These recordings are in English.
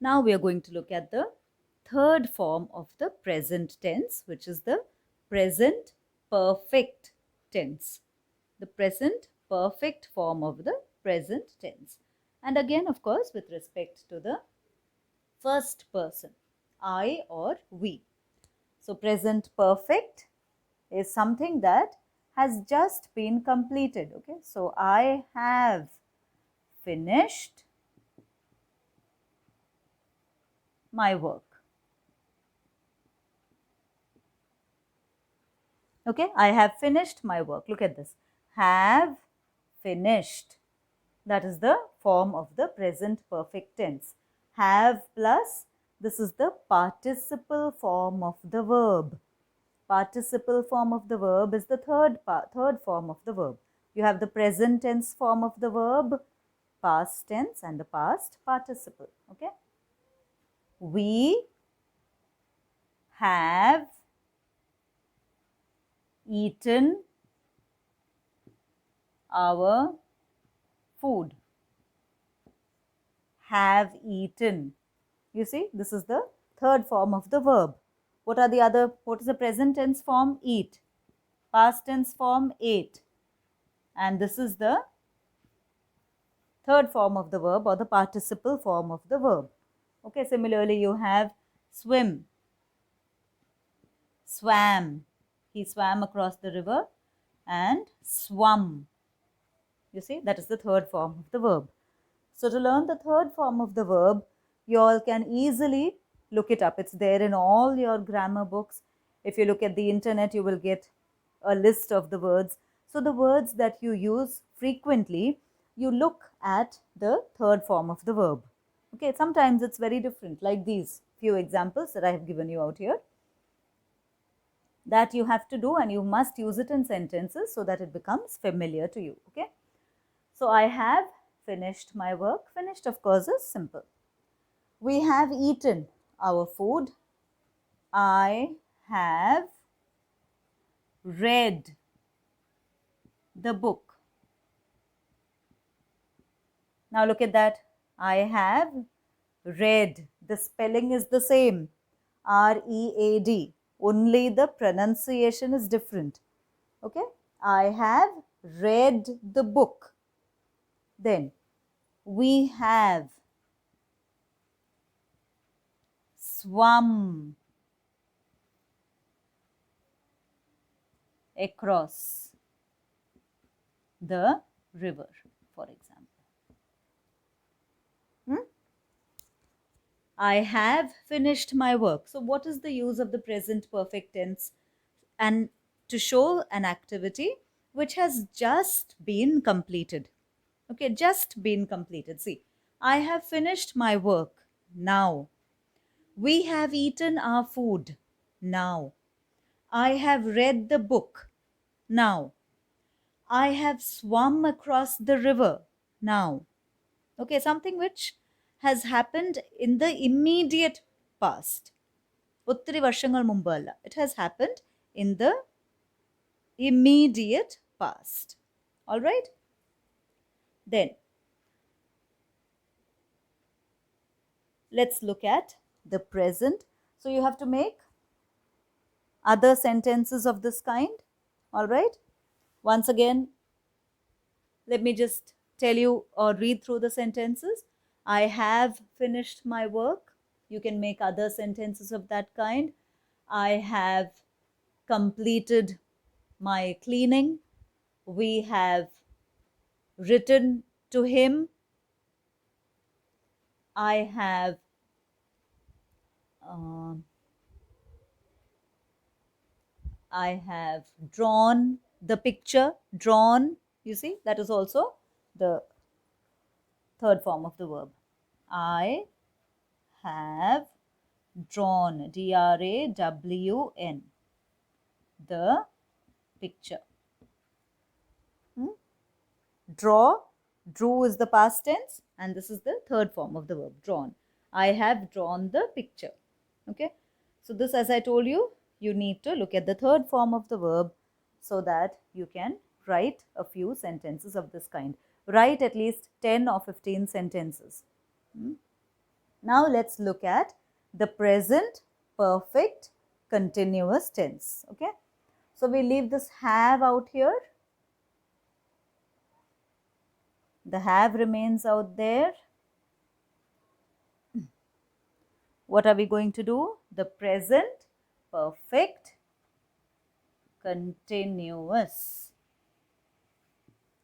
Now we are going to look at the third form of the present tense, which is the present perfect tense. The present perfect form of the present tense. And again, of course, with respect to the first person, I or we. So present perfect is something that has just been completed. Okay, so I have finished my work. Okay, I have finished my work. Look at this. Have finished. That is the form of the present perfect tense. Have plus, this is the participle form of the verb. Participle form of the verb is the third form of the verb. You have the present tense form of the verb, past tense, and the past participle. Okay. We have eaten our food. Have eaten. You see, this is the third form of the verb. What is the present tense form? Eat. Past tense form, ate. And this is the third form of the verb or the participle form of the verb. Okay, similarly you have swim, swam. He swam across the river, and swum. You see, that is the third form of the verb. So to learn the third form of the verb, you all can easily look it up. It's there in all your grammar books. If you look at the internet, you will get a list of the words. So the words that you use frequently, you look at the third form of the verb. Okay, sometimes it's very different, like these few examples that I have given you out here. That you have to do, and you must use it in sentences so that it becomes familiar to you. Okay. So I have finished my work. Finished, of course, is simple. We have eaten our food. I have read the book. Now look at that. I have read. The spelling is the same. R-E-A-D. Only the pronunciation is different. Okay. I have read the book. Then we have swum across the river, for example. I have finished my work. So what is the use of the present perfect tense? And to show an activity which has just been completed. Okay, just been completed. See, I have finished my work now. We have eaten our food now. I have read the book now. I have swum across the river now. Okay, something which has happened in the immediate past. ഒത്തിരി വർഷങ്ങൾ മുമ്പല്ല. It has happened in the immediate past. All right? Then, let's look at the present. So you have to make other sentences of this kind. All right? Once again, let me just tell you or read through the sentences. I have finished my work. You can make other sentences of that kind. I have completed my cleaning. We have written to him. I have drawn the picture. Drawn, you see, that is also the third form of the verb. I have drawn, D-R-A-W-N, the picture. Draw, drew is the past tense, and this is the third form of the verb, drawn. I have drawn the picture. Okay. So this, as I told you, you need to look at the third form of the verb so that you can write a few sentences of this kind. Write at least 10 or 15 sentences. Now let's look at the present perfect continuous tense. Okay. So we leave this have out here. The have remains out there. What are we going to do? The present perfect continuous.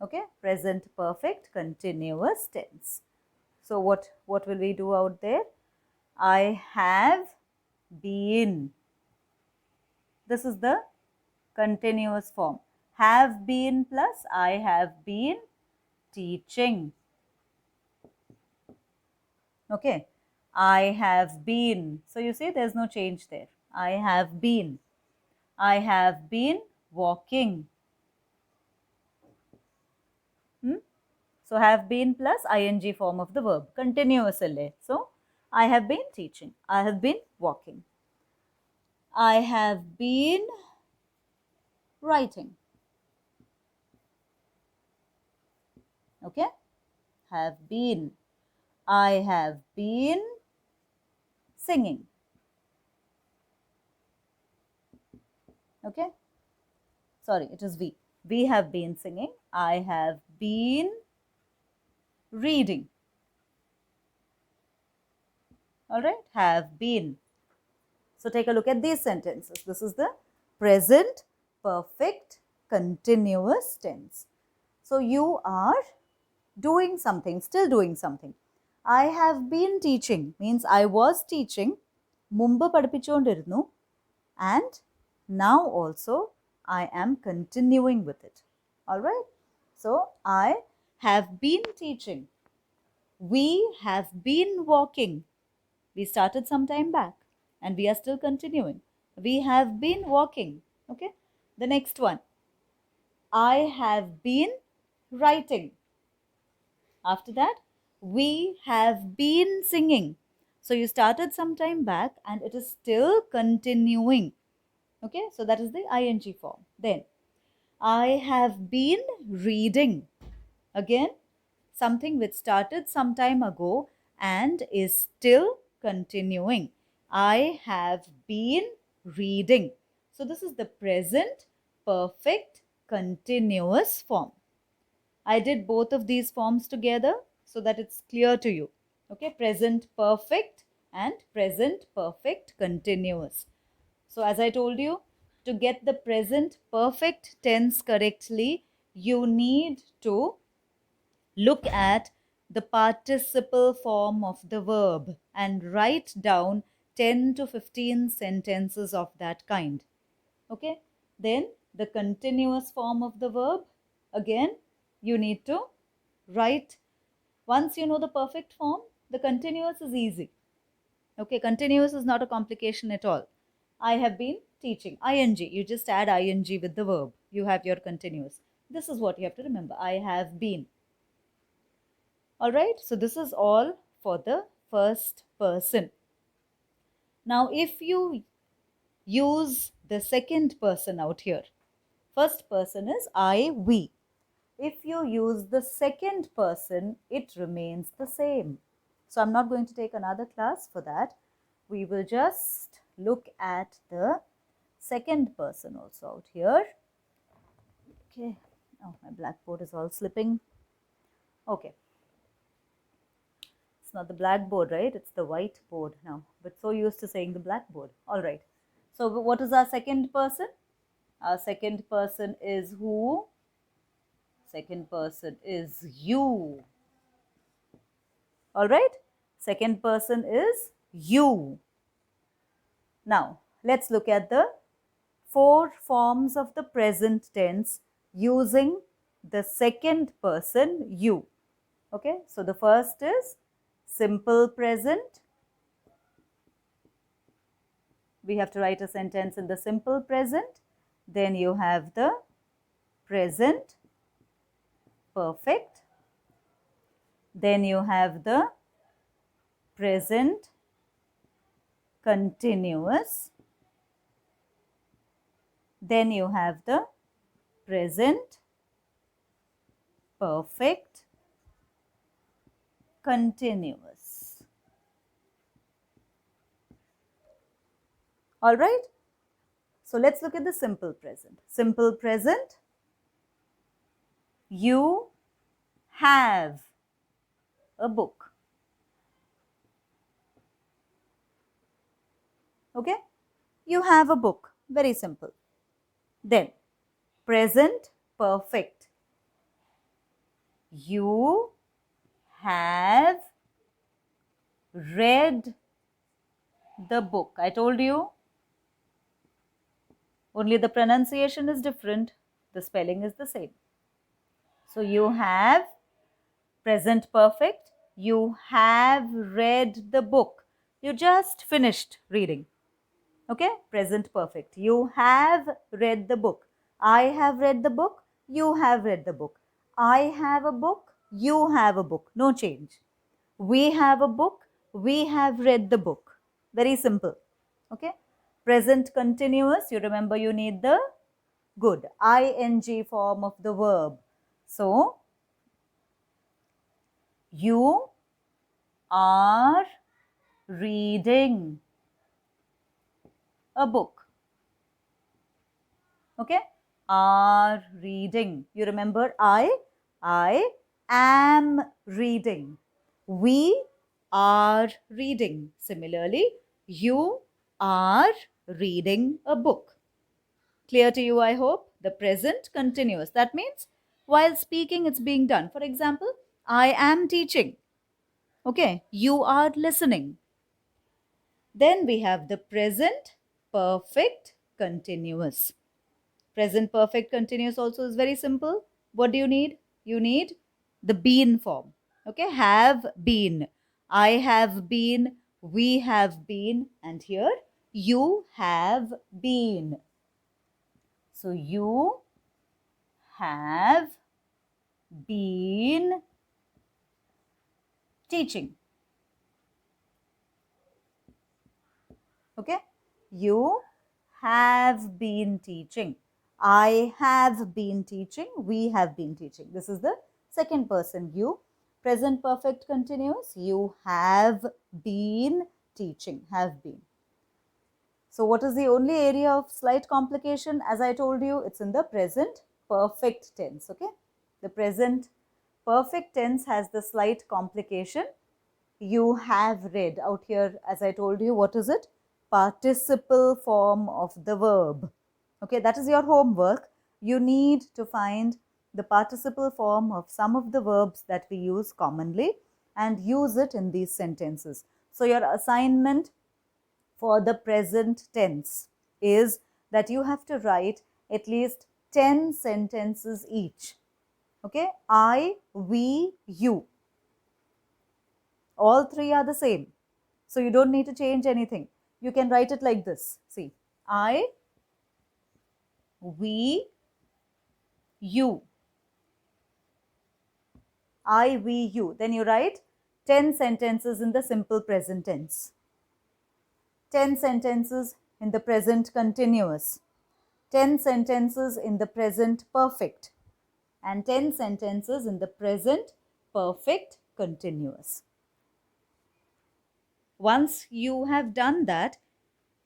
Okay, present perfect continuous tense. So what will we do out there? I have been. This is the continuous form. Have been plus I have been teaching. Okay, I have been. So you see there's no change there. I have been. I have been walking. So have been plus ing form of the verb, continuously. So I have been teaching. I have been walking. I have been writing. Okay, have been. I have been singing. Okay, sorry, it is we. We have been singing. I have been reading. All right, have been. So take a look at these sentences. This is the present perfect continuous tense. So you are doing something, still doing something. I have been teaching means I was teaching. Mumba പഠിപ്പിച്ചുകൊണ്ടിരുന്നു and now also I am continuing with it. All right. So I have been teaching. We have been walking. We started some time back and we are still continuing. We have been walking. Okay. The next one. I have been writing. After that, we have been singing. So you started some time back and it is still continuing. Okay, so that is the ing form. Then, I have been reading. Again, something which started some time ago and is still continuing. I have been reading. So this is the present perfect continuous form. I did both of these forms together so that it's clear to you. Okay, present perfect and present perfect continuous. So as I told you, to get the present perfect tense correctly, you need to look at the participle form of the verb and write down 10 to 15 sentences of that kind. Okay, then the continuous form of the verb, again, you need to write. Once you know the perfect form, the continuous is easy. Okay, continuous is not a complication at all. I have been teaching. ing, you just add ing with the verb. You have your continuous. This is what you have to remember. I have been. All right, so this is all for the first person. Now, if you use the second person out here, first person is I, we. If you use the second person, it remains the same. So I'm not going to take another class for that. We will just look at the second person also out here. Okay. Oh, my blackboard is all slipping. Okay. It's not the blackboard, right? It's the whiteboard now. But so used to saying the blackboard. All right. So what is our second person? Our second person is who? Second person is you. All right. Second person is you. Now, let's look at the 4 forms of the present tense using the second person you. Okay. So, the first is simple present. We have to write a sentence in the simple present. Then you have the present perfect. Then you have the present continuous. Then you have the present perfect continuous. All right. So let's look at the simple present. Simple present, you have a book. Okay? You have a book. Very simple. Then, present perfect. You have read the book. I told you, only the pronunciation is different. The spelling is the same. So, you have present perfect. You have read the book. You just finished reading. Okay, present perfect. You have read the book. I have read the book. You have read the book. I have a book. You have a book. No change. We have a book. We have read the book. Very simple. Okay. Present continuous. You remember you need the good ing form of the verb. So, you are reading a book. Okay, are reading. You remember I am reading. We are reading. Similarly, you are reading a book. Clear to you, I hope? The present continuous. That means while speaking, it's being done. For example, I am teaching. Okay, you are listening. Then we have the present perfect continuous. Present perfect continuous also is very simple. What do you need? You need the been form. Okay, have been. I have been, we have been, and here you have been. So you have been teaching. Okay, you have been teaching. I have been teaching. We have been teaching. This is the second person you. Present perfect continuous. You have been teaching. Have been. So what is the only area of slight complication? As I told you, it's in the present perfect tense. Okay. The present perfect tense has the slight complication. You have read. Out here, as I told you, what is it? Participle form of the verb. Okay, that is your homework. You need to find the participle form of some of the verbs that we use commonly and use it in these sentences. So your assignment for the present tense is that you have to write at least 10 sentences each. Okay, I, we, you. All three are the same. So you don't need to change anything. You can write it like this. See, I, we, you. I, we, you. Then you write 10 sentences in the simple present tense. 10 sentences in the present continuous. 10 sentences in the present perfect. And 10 sentences in the present perfect continuous. Once you have done that,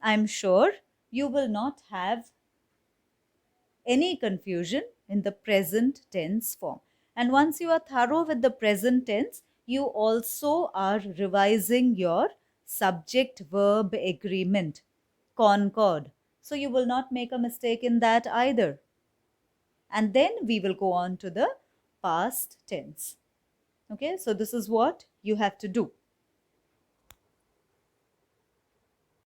I'm sure you will not have any confusion in the present tense form. And once you are thorough with the present tense, you also are revising your subject verb agreement, concord. So you will not make a mistake in that either. And then we will go on to the past tense. Okay, so this is what you have to do.